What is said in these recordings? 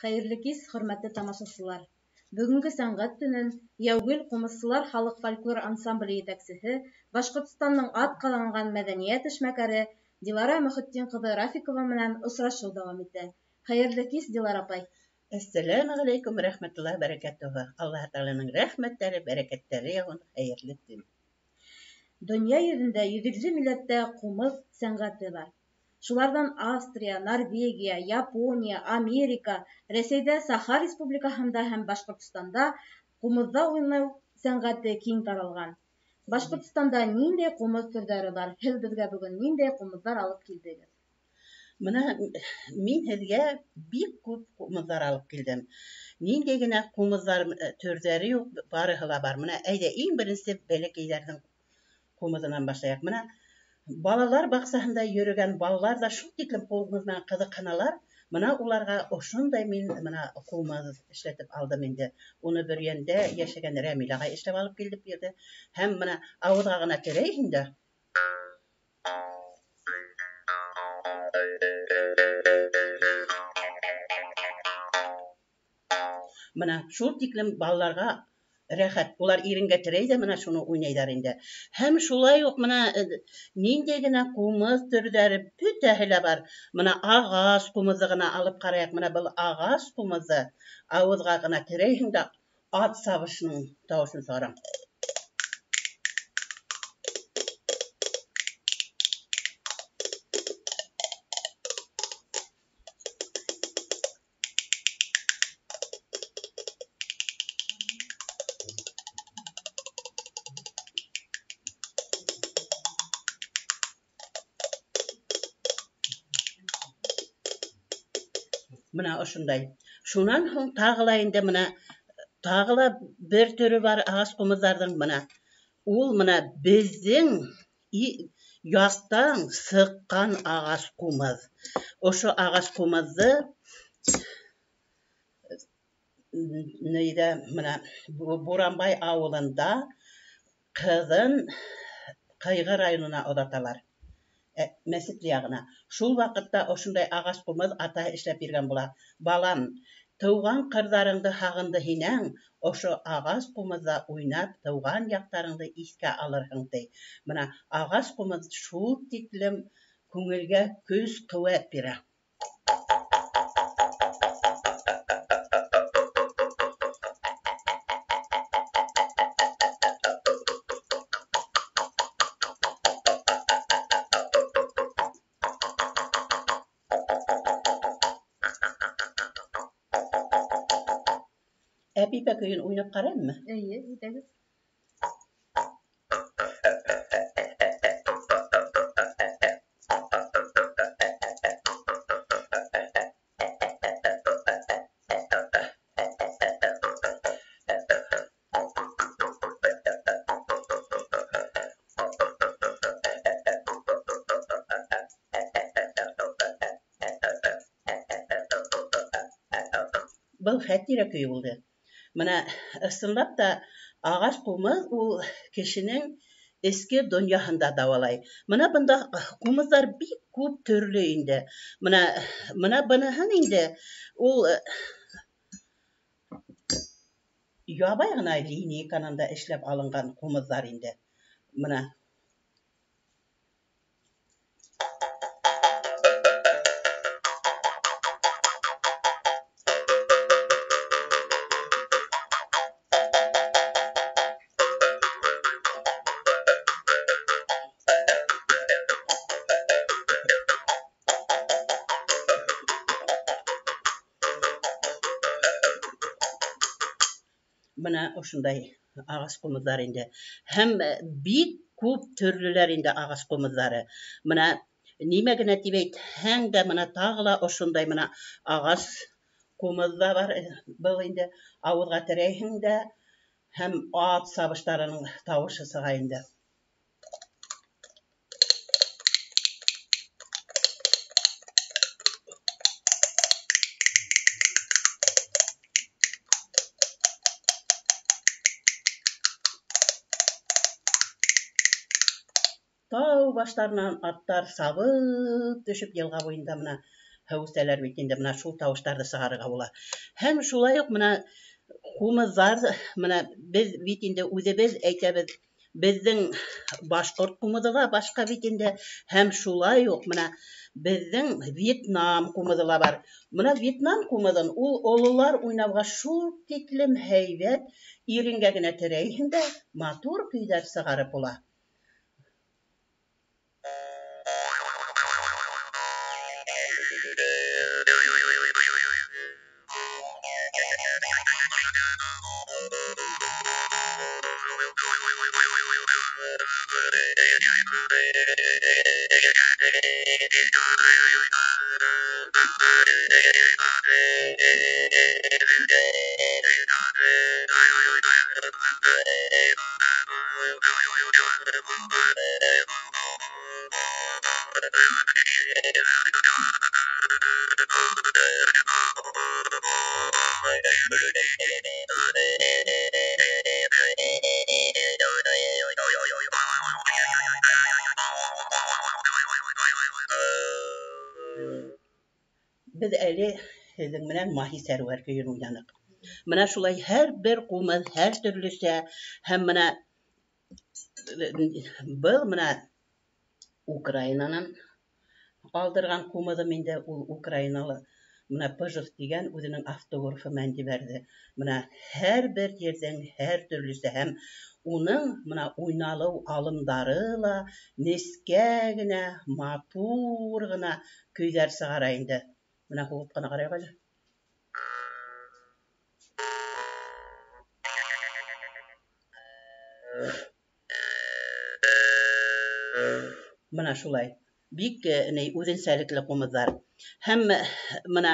Хәйерле кис, хөрмәтле тамашачылар. Бүгенге сәнгать төнен Яугил ҡумыҙсылар халыҡ фольклор ансамбле етәксеһе, Башҡортостанның атҡаҙанған мәҙәниәт эшмәкәре Дилара Мөхөтдин ҡыҙы Рафикова менән осрашыу дауам итә. Хәйерле кис, Дилара апай. Әссәләму ғәләйкүм рәхмәтуллаһи бәрәкәтүһү. Аллаһ Тәғәләнең рәхмәттәре, бәрәкәттәре яуын, хәйерле көн. Донъя йөҙөндә 100 милләттә ҡумыҙ сәнғәте бар. Шуларҙан Австрия, Норвегия, Япония, Америка, Рәсәйҙә Саха Республикаһында һәм Башҡортостанда ҡумыҙҙа уйнау сәнғәте киң таралған. Башҡортостанда ниндәй ҡумыҙ төрҙәре бар? Һеҙ беҙгә бөгөн ниндәй ҡумыҙҙар алып килдегеҙ? Мына мин һеҙгә бик күп ҡумыҙҙар алып килдем. Ниндәй генә ҡумыҙҙар төрҙәре юҡ, барыһы ла бар. Мына әйҙә иң беренсе бәләкәйҙәрҙең ҡумыҙынан башлайыҡ. Мына балалар баҡсаһында йөрөгән балалар да шул тиклем ҡумыҙ менән ҡыҙыҡһыналар. Мына уларға ошондай мин мына ҡумыҙ эшләтеп алдым инде. Уны Бөрйәндә йәшәгән Рәмил ағай эшләп алып килеп бирҙе. Һәм мына ауыҙға ғына терәйһең дә мына шул тиклем балаларға рәхәт. Улар иренгә терәй ҙә мына шуны уйнайҙар инде. Һәм шулай уҡ мына ниндәй генә ҡумыҙ төрҙәре бөтәһе лә бар. Мына ағас ҡумыҙы ғына алып ҡарайыҡ. Мына был ағас ҡумыҙы ауыҙға ғына терәйһең дә ат сабышының тауышын сығараң. Мына ошондай. Шунан һуң тағы ла инде мына тағы ла бер төрө бар ағас ҡумыҙҙарҙың мына. Ул мына беҙҙең яҫтан сыҡҡан ағас ҡумыҙ. Ошо ағас ҡумыҙҙы мына Буранбай ауылында ҡыҙын Ҡыйғы районына оҙаталар. Мәсет яғына. Шул ваҡытта ошондай ағас ҡумыҙ атаһы эшләп биргән була. Балам, тыуған ҡырҙарыңды һағынды һинәң, ошо ағас ҡумыҙҙа уйнап, тыуған яҡтарыңды иҫкә алырһың, ти. Мына ағас ҡумыҙ шул тиклем күңелгә көс-ҡеүәт бирә. Әпипә көйөн уйнап ҡарайыммы? Эйе, итәгеҙ. Был Хәтирә көйө булды. Мына ысынлап та ағас ҡумыҙ ул кешенең эске донъяһында дауалай. Мына бында ҡумыҙҙар бик күп төрлө инде. Мына быныһын инде ул ябай ғына линейканан да эшләп алынған ҡумыҙҙар инде. Мына Мына ошондай ағас ҡумыҙҙар инде. Һәм бик күп төрлөләр инде ағас ҡумыҙҙары. Мына нимә генә тип әйтһәң дә, мына тағы ла ошондай мына ағас ҡумыҙ ҙа бар. Был инде ауыҙға терәйһең дә һәм ат сабыштарының тауышы сыға инде. Тау баштарынан аттар сабып төшөп йылға буйында мына Хәүсәләр бит инде менә шул тавыштарны сыгарырга була. Һәм шулай ук менә кумызлар, менә без бит инде үзебез әйтәбез, безнең башкорт кумызы да башка бит инде, һәм шулай ук менә безнең Вьетнам кумызы ла бар. Менә Вьетнам кумызын ул олылар уйнауга шул тиклем һәйбәт, иренгә генә терәйһең дә матур көйҙәр сыгарып була. Без әле һеҙҙең менән Маһи Сәрүәр көйөн уйнаныҡ. Менә шулай һәр бер ҡумыҙ һәр төрлөсә, һәм менә был менә Украинанан алдырған ҡумыҙым инде, ул Украиналы менә Пыжов дигән үҙенең автографы менән ебәрҙе. Менә һәр бер ерҙең һәр төрлөсә, һәм уның менә уйналыу алымдары ла нескә генә, матур гына көйҙәр сығара инде. Менә һуғып ҡына ҡарайыҡ әле. Менә шулай. Бик үҙенсәлекле ҡумыҙҙар. Һәм менә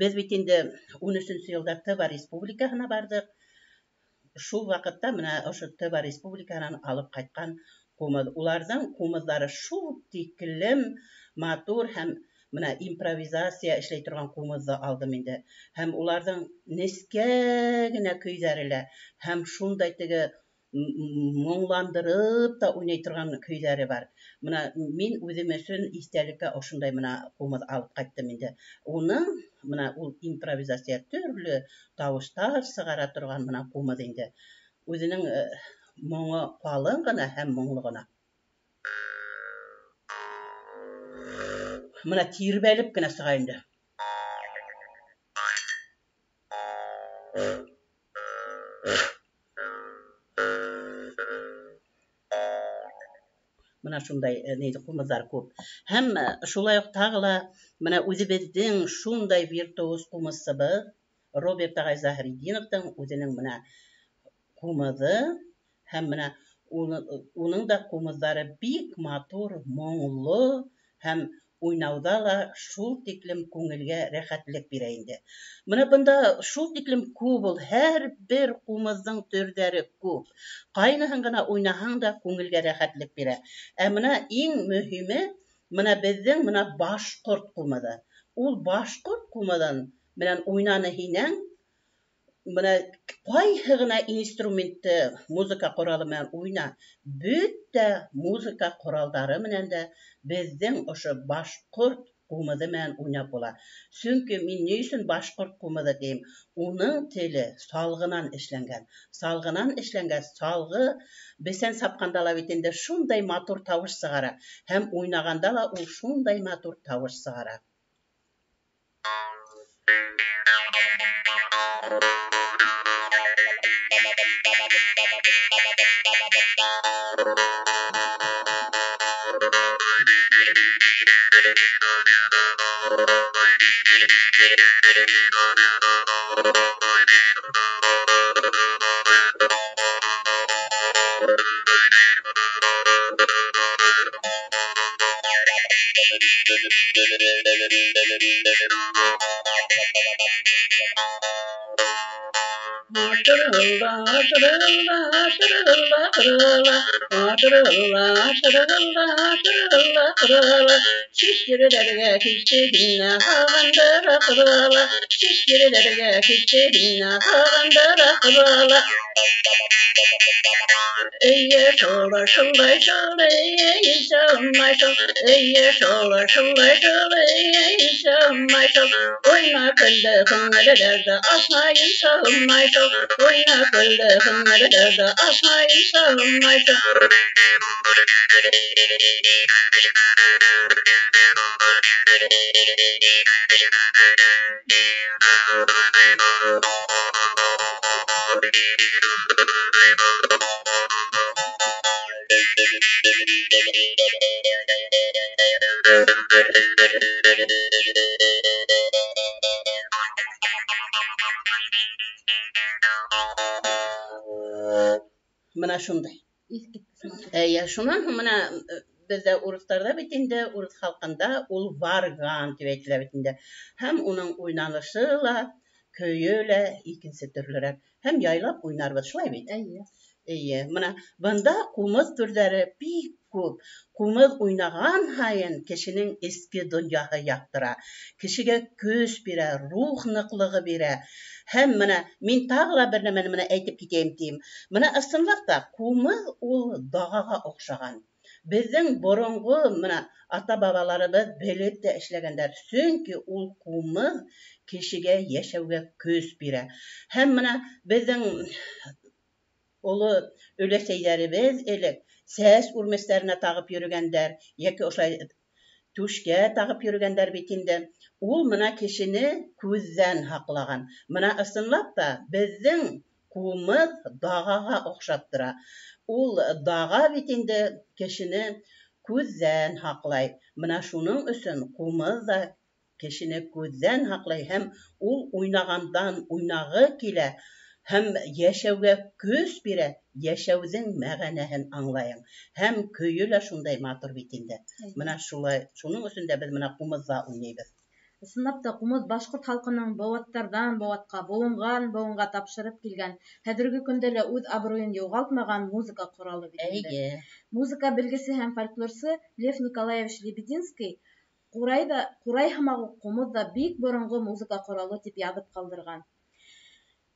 беҙ бит инде 13-нче йылда Тыва Республикаһына барҙыҡ. Шул ваҡытта менә ошо Тыва Республикаһынан алып ҡайтҡан ҡумыҙ. Уларҙың ҡумыҙҙары шул тиклем матур һәм менә импровизация эшләй торған ҡумыҙҙы алдым инде. Һәм уларҙың нескә генә көйҙәре лә, һәм шундай теге моңландырып та уйнай торған көйҙәре бар. Менә мин үҙем өсөн иҫтәлеккә ошондай менә ҡумыҙ алып ҡайттым инде. Уның менә ул импровизация төрлө тауыштар сығара торған менә ҡумыҙ инде. Үҙенең моңо ҡалын ғына һәм моңло ғына. Менә тирбәлеп кенә сыға инде. Менә шундай ҡумыҙҙар күп. Һәм шулай уҡ тағы ла менә үҙебеҙҙең шундай виртуоз ҡумыҙсыбыҙ Роберт ағай Заһретдиновтың үҙенең менә ҡумыҙы, һәм менә уның да ҡумыҙҙары бик матур, моңло, һәм уйнауҙа ла шул тиклем күңелгә рәхәтлек бирә инде. Менә бында шул тиклем күп ул, һәр бер ҡумыҙҙың төрҙәре күп. Ҡайныһын ғына уйнаһаң да күңелгә рәхәтлек бирә. Ә менә иң мөһиме, менә беҙҙең менә башҡорт ҡумыҙы. Ул башҡорт ҡумыҙын менән уйнаны һинәң, менә ҡайһы ғына инструментты музыка ҡоралы менән уйна, бөтә музыка ҡоралдары менән дә беҙҙең ошо башҡорт ҡумыҙы менән уйнап була. Сөнки мин ни өсөн башҡорт ҡумыҙы тием? Уның теле салғынан эшләнгән. Салғынан эшләнгән, салғы бесән сапҡанда ла бит инде шундай матур тауыш сығара. Һәм уйнағанда ла ул шундай матур тауыш сығара. Eye şolar şolay şolay eye şolay şol eye şolar şolay şolay eye şolay şol oyna kıldı hınırı derdi asmayın şolay şol oyna kıldı hınırı derdi asmayın şolay şol Mına şunday. Şundan mına bizde uruslarda bitinde, urus halkında ul vargan diye aytılır bitinde. Hem onun oynanışıyla, köyüyle ikinci türlere hem yaylap oynarbız şulay bit. Mına bunda kumuz türleri pek көп. Kumuz oynagan hayın kişinin eski dünyayı yaptıra. Kişiге köz bire, ruh nıklığı bire. Hem mına min tağla bir nemeni mına aytıp gideyim diyeyim. Mına aslında kumuz ol dağaga okşagan. Bizden borungu mına ata babalarımız belette işlegenler. Çünkü ol kumuz kişiге yaşauga köz bire. Hem mına bizden olu öleseylerimiz elek ses urmeslerine tağıp yürügenler, yeki oşay tuşke tağıp yürügenler bitinde, ol mına kişini küzden haklagan. Mına ısınlap da bizden kumuz dağaga okşaptıra. Ol dağa bitinde kişini küzden haklay. Mına şunun üçün kumuz da kişini küzden haklay. Hem ol oynagandan oynağı kile, hem yaşauga köz bire, yaşaudun mağanahin anlayın. Hem köyüyle şunday matur bitinde. Mına şulay, şunun üstünde biz mına kumuzda oynayız. Sınап та kumuz башкорт халкының боваттардан боватка, буынга тапшырып килгән, хәзерге көндә лә үз абруен югалтмаган музыка коралы бит инде. Музыка белгесе һәм фольклорчысы Лев Николаевич Лебединский Курай һымак kumuz да бик борынгы музыка коралы дип язып калдырган.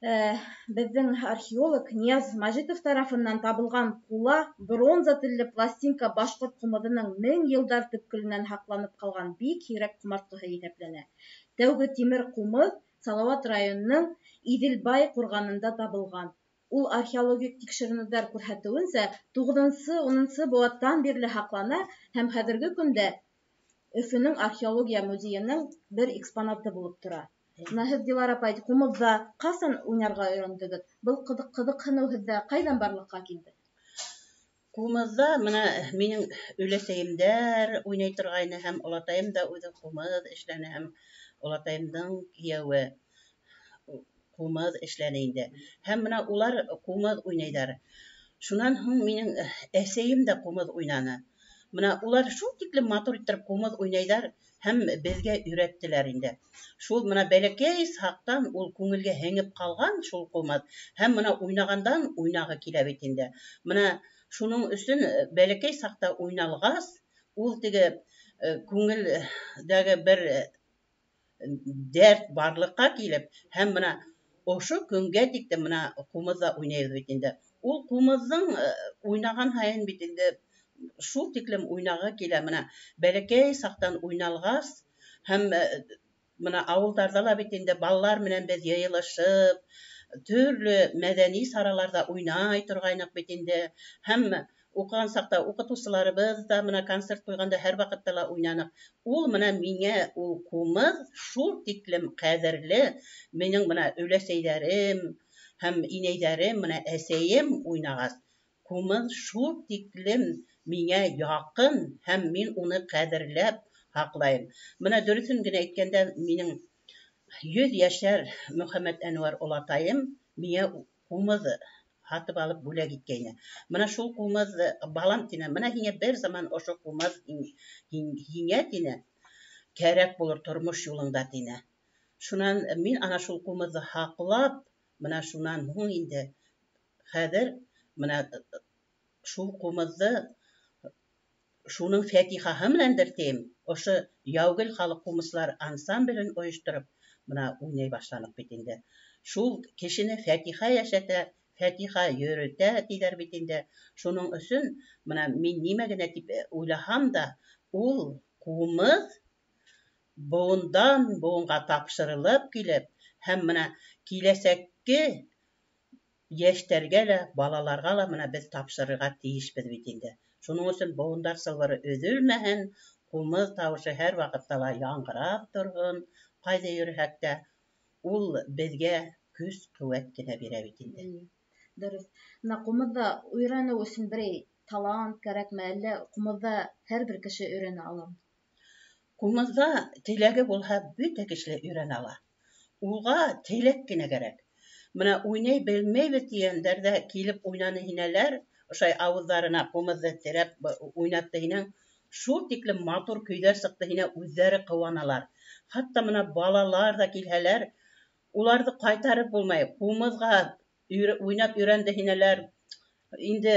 Безнең археолог Нияз Маҗитов тарафыннан табылган кула бронза телле пластинка башкорт кумызының 1000 елдар төпкеленнән һакланып калган бик һирәк кумарткыһы исәпләнә. Тәүге тимер кумыз Салават районының Иделбай курганында табылган. Ул археологик тикшеренүләр күрсәтүенчә 9-10 быуаттан бирле һаклана һәм хәзерге көндә Өфөнең археология музееның бер экспонаты булып тора. Һез Дилара апай, кумузда касан уйнарга өйрәндегез? Был кызыксыну һездә кайдан барлыкка килде? Kumuzda mına mening өлесәйемдәр уйнай торгайны һәм олатаем да үзе kumuz эшләне һәм олатаемның кияwe kumuz эшләне инде. Һәм мына улар kumuz уйнайдар. Шуннан һуң mening әсәем дә kumuz уйнаны. Мына улар шул тиклем матур итеп kumuz уйнайдар. Hem bezge ürettiler indi. Şul mına belekey saqtan ol көңелгә hengip kalgan şul kumuz. Hem mına oynagandan oynağı kile bitinde. Mına şunun üstün belekey saqta oynalğas ol tege көңелдәге bir dert barlıkka kilip hem mına oşu kөнгә dikte mına kumuzda oynayız bitinde. Ol kumuzun oynagan hayın bitinde şul tiklem oynağı kile mına belekey saqtan oynalğas hem mına avullarda la bitinde ballar menen biz yayılışıp türlü medeni saralarda oynay turgaynak bitinde hem okugan saqta okutuvchilarыбыз da mına konsert qo'yganda her vaqtda la oynanık. Ol mına mine ol kumuz şul tiklem qadirli mening mına öleseylerim hem ineylerim mına eseyim oynagaz. Kumuz şul tiklem mine yakın hem min onu qadirlep haqlayım. Mına dürüsün güne etkende mening 100 yaşar Muhammed Enver olatayım mine kumuz hatып alıp bule gitkeyne. Mına şul kumuz balam tine, mına hine bir zaman oşu kumuz hine tine kerek bulur turmuş yolunda tine. Şunan min ana şul kumuzu haqlap, mına şunan hun indi. Hadir mına şul kumuzu şunun fetihahı bilendir teyim. Oşu Yaugil Halık Kumuzlar ansamblin oyuşturup mına oynay başlanıp bitinde. Şul kişini fetiha yaşata, Фәтиха йөрөтә диләр бит инде. Шуның өсөн менә мин нимә генә дип уйлаһам да, ул кумыз буындан буынга тапшырылып килеп, һәм менә киләсәкке яшьтәргә лә, балаларга ла менә без тапшырырга тиешбез бит инде. Шуның өсөн буындар сылбыры өҙөлмәһен, кумыз тауышы һәр ваҡытта ла яңғырап торһон, ҡайҙа йөрөһәк тә, ул беҙгә көс-ҡеүәт кенә бирә бит инде. Дөрөҫ. Менә ҡумыҙҙа өйрәнеү өсөн берәй талант кәрәкме, әллә ҡумыҙҙа һәр бер кеше өйрәнә аламы? Ҡумыҙҙа теләге булһа, бөтә кеше өйрәнә ала. Улға теләк кенә кәрәк. Менә уйнай белмәйбеҙ тигәндәр ҙә килеп уйнаны һинәләр, ошай ауыҙҙарына ҡумыҙҙы терәп уйнатты һинең, шул тиклем матур көйҙәр сыҡты һинә, үҙҙәре ҡыуаналар. Хатта менә балалар ҙа килһәләр, уларҙы ҡайтарып булмай. Ҡумыҙға уйнап өйрәнде һинәләр, инде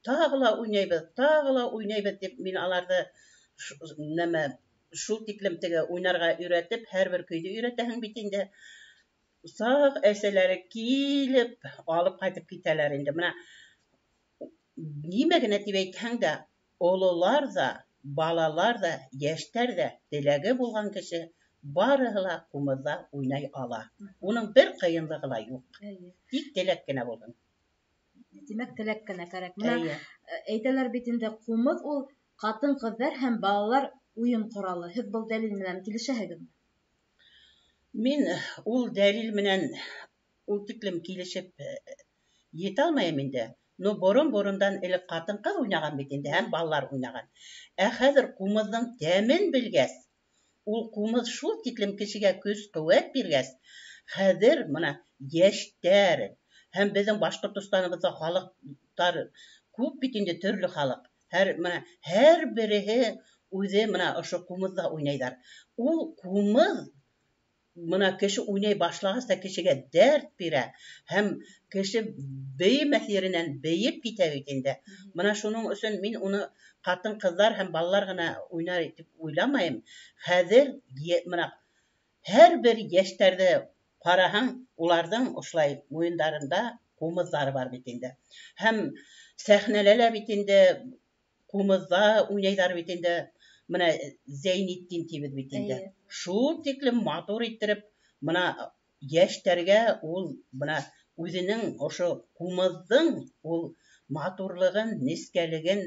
тағы ла уйнайбыҙ тип, мин аларҙы шул тиклем уйнарға өйрәтеп, һәр бер көйҙө өйрәтәһең бит инде. Саҡ әсәләре килеп, алып ҡайтып китәләр инде. Менә нимә генә тип әйтһәң дә, ололар ҙа, балалар ҙа, йәштәр ҙә, теләге булған кеше барыһы ла ҡумыҙҙа уйнай ала. Уның бер ҡыйынлығы ла юҡ. Тик теләк кенә булһын. Тимәк, теләк кенә кәрәк. Менә әйтәләр бит инде, ҡумыҙ ул ҡатын-ҡыҙҙар һәм балалар уйын ҡоралы. Һеҙ был дәлил менән килешәһегеҙме? Мин ул дәлил менән ул тиклем килешеп етә алмайым инде. Но борон-борондан элек ҡатын-ҡыҙ уйнаған бит инде, һәм балалар уйнаған. Ә хәҙер ҡумыҙҙың тәмен белгәс, ул ҡумыҙ шул тиклем кешегә көс-ҡеүәт биргәс, хәҙер менә йәштәр һәм беҙҙең Башҡортостаныбыҙҙа халыҡтар күп бит инде, төрлө халыҡ. Һәр береһе үҙе менә ошо ҡумыҙҙа уйнайҙар. Ул ҡумыҙ менә кеше уйнай башлағас та кешегә дәрт бирә, һәм кеше бейемәҫ еренән бейеп китә бит инде. Менә шуның өсөн мин уны ҡатын-ҡыҙҙар һәм балалар ғына уйнар итеп уйламайым. Хәҙер менә һәр бер йәштәрҙе ҡараһаң, уларҙың ошолай муйындарында ҡумыҙҙары бар бит инде. Һәм сәхнәлә бит инде ҡумыҙҙа уйнайҙар бит инде. Менә Зәйнетдин тибеҙ бит инде. Шул тиклем матур иттереп, менә йәштәргә ул менә үҙенең ошо ҡумыҙҙың ул матурлығын, нескәлеген,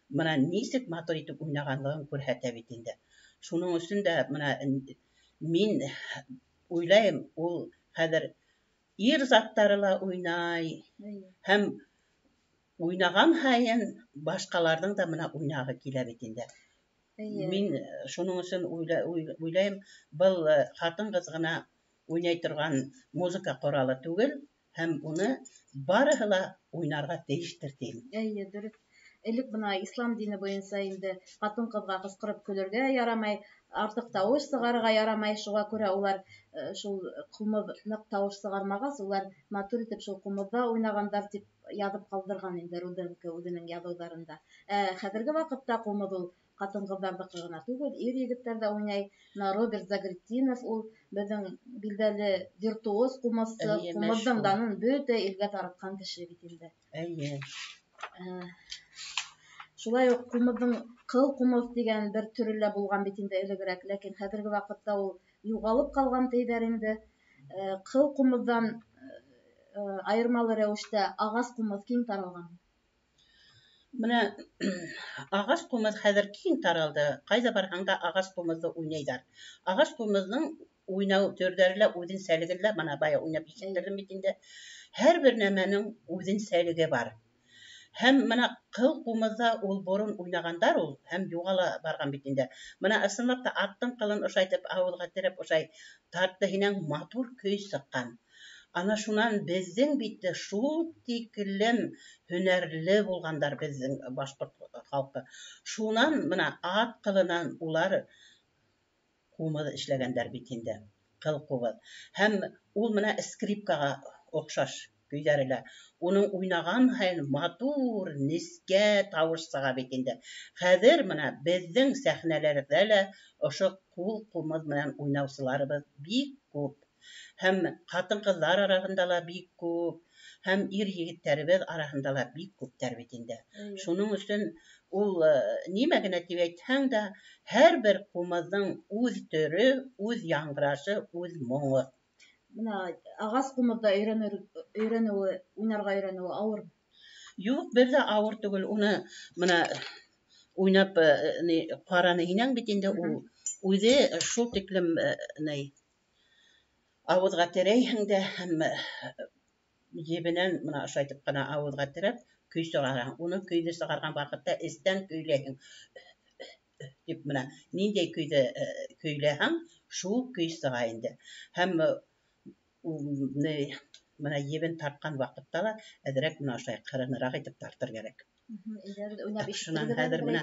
менә нисек матур итеп уйнағанлығын күрһәтә бит инде. Шуның өсөн дә менә мин уйлайым, ул хәҙер ир заттары ла уйнай, һәм уйнаған һайын башҡаларҙың да менә уйнағы килә бит инде. Мин шуның өсөн уйлайым, был ҡатын-ҡыҙ ғына уйнай торған музыка ҡоралы түгел, һәм уны барыһы ла уйнарға тейештер тием. Дөрөҫ. Элек бына ислам дине буйынса инде ҡатын-ҡыҙға ҡысҡырып көлөргә ярамай, артыҡ тауыш сығарырға ярамай, шуға күрә улар шул ҡумыҙ ныҡ тауыш сығармағас, улар матур итеп шул ҡумыҙҙа уйнағандар тип яҙып ҡалдырған инде Руденко үҙенең яҙыуҙарында. Хәҙерге ваҡытта ҡумыҙ ул ҡатын-ҡыҙҙарҙыҡы ғына түгел, ир егеттәр ҙә уйнай. Роберт Загретдинов, ул беҙҙең билдәле виртуоз ҡумыҙсы, ҡумыҙҙың данын бөтә илгә таратҡан кеше бит инде. Шулай уҡ ҡумыҙҙың ҡыл ҡумыҙ тигән бер төрө лә булған бит инде элегерәк, ләкин хәҙерге ваҡытта ул юғалып ҡалған тиҙәр инде. Ҡыл ҡумыҙҙан айырмалы рәүештә ағас ҡумыҙ киң таралған. Менә ағас ҡумыҙ хәҙер киң таралды. Ҡайҙа барһаң да ағас ҡумыҙҙы уйнайҙар. Ағас ҡумыҙҙың уйнау төрҙәре лә үҙенсәлеге лә, бына бая уйнап ишеттерҙем бит инде. Һәр бер нәмәнең үҙенсәлеге бар. Һәм менә ҡыл ҡумыҙҙа ул борон уйнағандар ул, һәм юғала барған бит инде. Менә ысынлап та аттың ҡылын ошайтып ауыҙға терәп ошай тартты һинәң матур көй сыҡҡан. Ана шунан беҙҙең бит шул тиклем һөнәрле булғандар беҙҙең башҡорт халҡы. Шунан менә ат ҡылынан улар ҡумыҙ эшләгәндәр бит инде, ҡыл ҡумыҙ. Һәм ул менә скрипкаға оҡшаш көйҙәре лә. Уның уйнаған һайын матур, нескә тауыш сыға бит инде. Хәҙер менә беҙҙең сәхнәләрҙә лә ошо ҡул ҡумыҙ менән уйнаусыларыбыҙ бик күп. Һәм ҡатын-ҡыҙҙар араһында ла бик күп. һәм ир егеттәребез арасында ла бик күптәр бит инде. Шуның өчен ул нимә генә дип әйтһәң дә, һәрбер кумыздың үз төрө, үз яңгырашы, үз моңы. Менә ағас ҡумыҙҙа өйрәнеүе, уйнарға өйрәнеүе ауыр. Юк, бер дә ауыр түгел. Уны менә уйнап ҡараны һинәң бит инде ул үҙе шул тиклем ауыҙға терәйһең дә һәм ебенән менә ошайтып ҡына ауыҙға терәп көй сығараһың. Уны көйҙө сығарған ваҡытта эстән көйләйһең. Тип менә ниндәй көйҙө көйләһәң, шул көй сыға инде. Һәм менә ебен тартҡан ваҡытта ла әҙерәк менә ошай ҡырыныраҡ итеп тартыр кәрәк. Шунан хәҙер менә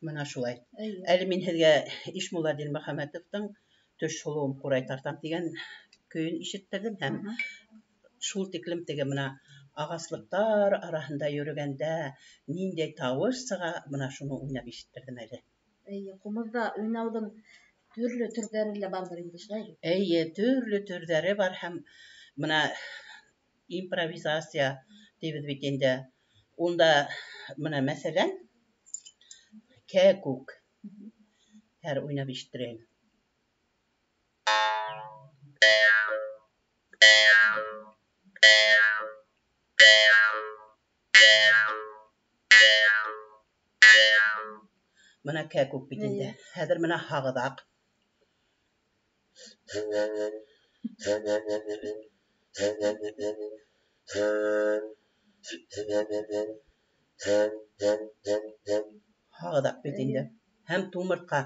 Менә шулай. Әле мин һеҙгә Ишмулла Дилмөхәмәтовтың «Төш һолоуым ҡурай тартам» тигән көйөн ишеттерҙем һәм шул тиклем теге менә ағаслыҡтар араһында йөрөгәндә ниндәй тауыш сыға, менә шуны уйнап ишеттерҙем әле. Ҡумыҙҙа уйнауҙың төрлө төрҙәре лә барҙыр инде, шулаймы? Эйе, төрлө төрҙәре бар һәм менә импровизация тибеҙ бит инде. Унда менә мәсәлән кәкүк. Һәр уйнап ишеттерәйем. Менә кәкүк бит инде. Хәҙер менә һағыҙаҡ. Һағыҙаҡ бит инде. Һәм тумыртҡа.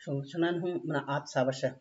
Шунан һуң менә ат сабышы.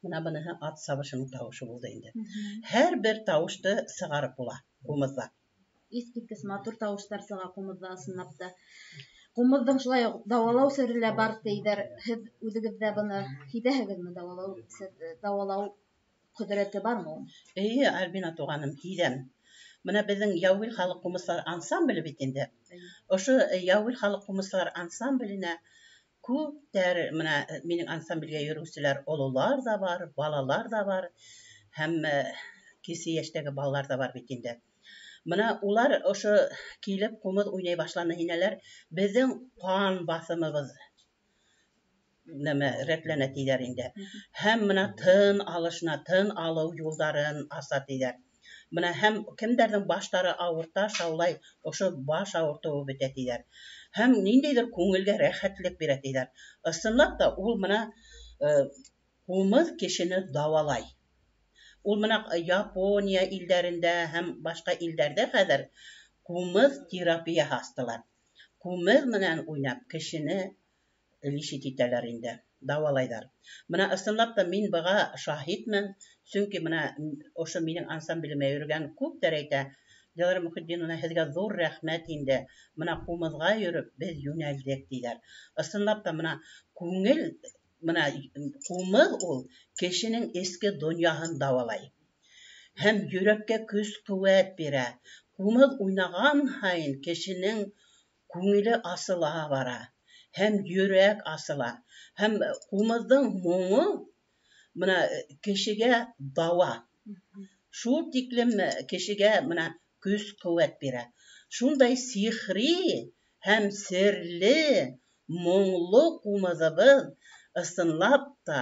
Менә быныһы ат сабышының тауышы булды инде. Һәр бер тауышты сығарып була ҡумыҙҙа. Иҫ киткес матур тауыштар сыға ҡумыҙҙа, ысынлап та. Ҡумыҙҙың шулай дауалау сере лә бар тиҙәр. Һеҙ үҙегеҙҙә быны һиҙәһегеҙме? Дауалау ҡөҙрәте бармы? Эйе, Альбина туғаным, һиҙәм. Менә беҙҙең Яуил халыҡ ҡумыҫлар ансамбле бит инде. Ошо Яуил халыҡ ҡумыҫлар ансамбленә күптәр, менә минең ансамблгә йөрөүселәр ололар да бар, балалар да бар, һәм кесе йәштәге балалар да бар бит инде. Менә улар ошо килеп ҡумыҙ уйнай башланы һинәләр, беҙҙең ҡан баҫымыбыҙ рәтләнә тиҙәр инде. Һәм менә тын алышына, тын алыу юлдарын аса тиҙәр. Менә һәм кемдәрҙең баштары ауырта, шаулай ошо баш ауыртыуы бөтә тиҙәр. Һәм ниндәйҙер күңелгә рәхәтлек бирә тиҙәр. Ысынлап та ул менә Кумыз кешене давалай. Ул менә Япония илләрендә һәм башка илләрдә хәзер кумыз терапия хасталар. Кумыз менән уйнап кешене лечить итәләр инде, давалайдар. Менә ысынлап та мин быга шаһитмен, чөнки менә ошо минең ансамблемә йөргән күптәр әйтә, Дилара Мөхетдиновна, һеҙгә ҙур рәхмәт инде. Менә кумызга йөрөп, беҙ йүнәлдек, тиҙәр. Ысынлап та менә күңел, менә кумыз ул кешенең эске донъяһын давалай. Һәм йөрәккә көс-ҡеүәт бирә. Кумыз уйнаған һайын кешенең күңеле асыла бара. Һәм йөрәк асыла. Һәм кумыҙҙың моңо менә кешегә дауа. Шул тиклем кешегә менә көс-ҡеүәт бирә. Шундай сихри һәм серле, моңло кумыҙыбыҙ ысынлап та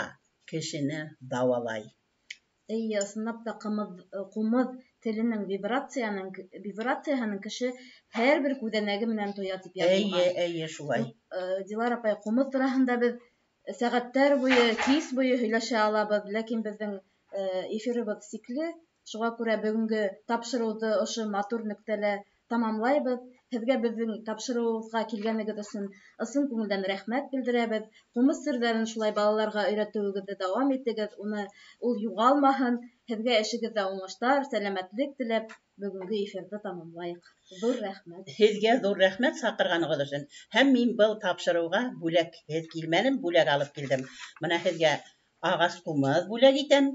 кешене давалай. Эйе, ысынлап та ҡумыҙ теленең вибрацияһын кеше һәр бер күҙәнәге менән тоя тип яҙылған. Эйе, шулай. Дилара апай, ҡумыҙ тураһында беҙ сәғәттәр буйы, кис буйы һөйләшә алабыҙ, ләкин беҙҙең эфирыбыҙ сикле. Шуға күрә бөгөнгө тапшырыуҙы ошо матур нөктәлә тамамлайбыҙ. Һеҙгә беҙҙең тапшырыуыбыҙға килгәнегеҙ өсөн ысын күңелдән рәхмәт белдерәбеҙ. Ҡумыҙ серҙәрен шулай балаларға өйрәтеүегеҙҙе дауам итегеҙ. Ул юғалмаһын. Һеҙгә эшегеҙҙә уңыштар, сәләмәтлек теләп, бөгөнгө эфирҙе тамамлайыҡ. Ҙур рәхмәт. Һеҙгә ҙур рәхмәт саҡырғанығыҙ өсөн. Һәм мин был тапшырыуға бүләкһеҙ килмәнем, бүләк алып килдем. Менә һеҙгә ағас ҡумыҙ бүләк итәм.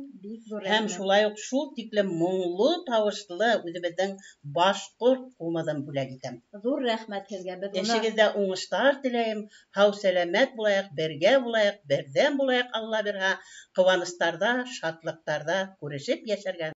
Һәм шулай уҡ шул тиклем моңло тауышлы үҙебеҙҙең башҡорт ҡумыҙын бүләк итәм. Ҙур рәхмәт һеҙгә. Эшегеҙҙә уңыштар теләйем. Һау-сәләмәт булайыҡ, бергә булайыҡ, берҙәм булайыҡ, Алла бирһә, ҡыуаныстарҙа, шатлыҡтарҙа күрешеп йәшәргә